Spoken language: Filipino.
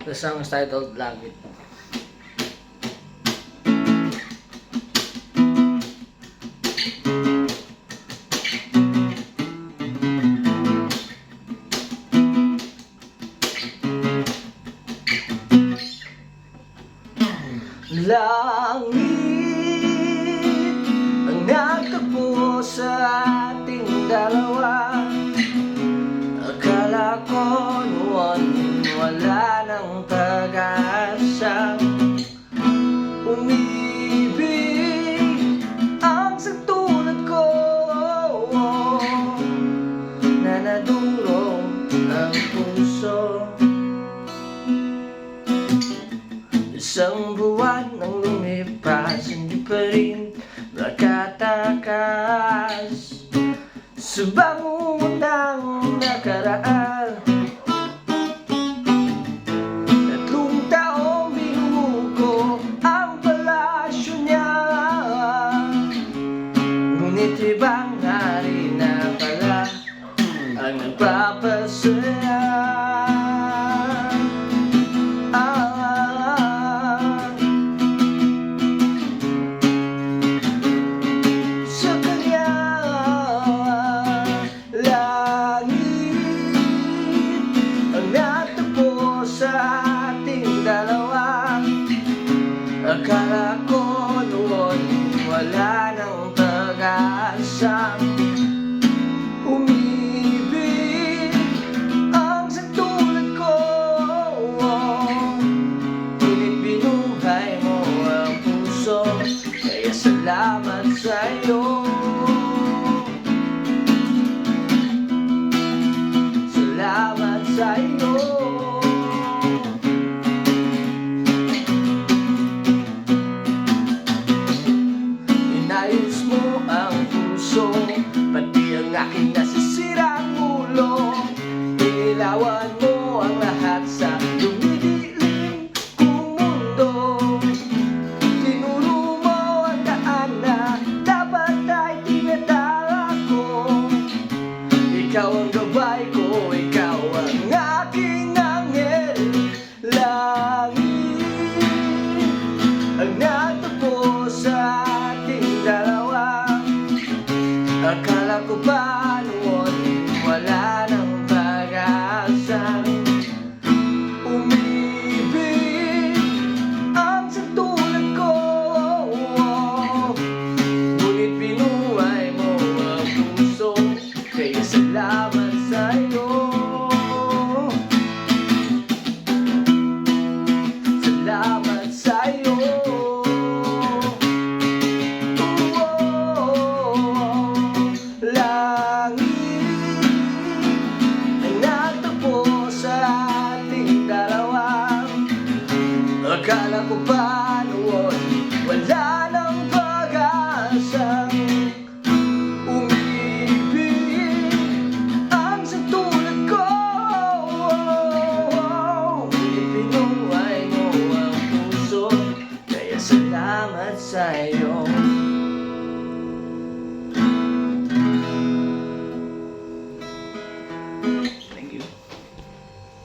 The song is titled Langit. Langit ang nagtagpo sa ating dalawa. Akala ko noon wala nang pag-asang umibig ang sagtulad ko, na nadurog ang puso. Isang buwan nang lumipas, hindi pa rin nakatakas sa bangungot ng nakaraan. Tatlong taong binuko ang palasyo niya, ngunit ibang hari na pala ang nagpapasaya. Akala ko noon wala nang pag-asang umibig ang sagtulad ko, ngunit binuhay mo ang puso, kaya salamat sa'yo. Salamat sa'yo. Inayos mo ang puso, pati ang aking nasisirang ulo. Inilawan mo ang lahat sa dumidilim kong mundo. Tinuro mo ang daan na dapat ay tinatala ko. Ikaw ang gabay ko, ikaw ang aking anghel. Langit ang natagpo sa dalawa. Akala ko ba noon wala nang pag-asang umibig ang sagtulad ko, ngunit binuhay mo ang puso, kaya salamat sa'yo. Salamat sa'yo. Akala ko pa noon wala nang pag-asang umibig ang sagtulad ko, ngunit binuhay mo ang puso, kaya salamat sa'yo.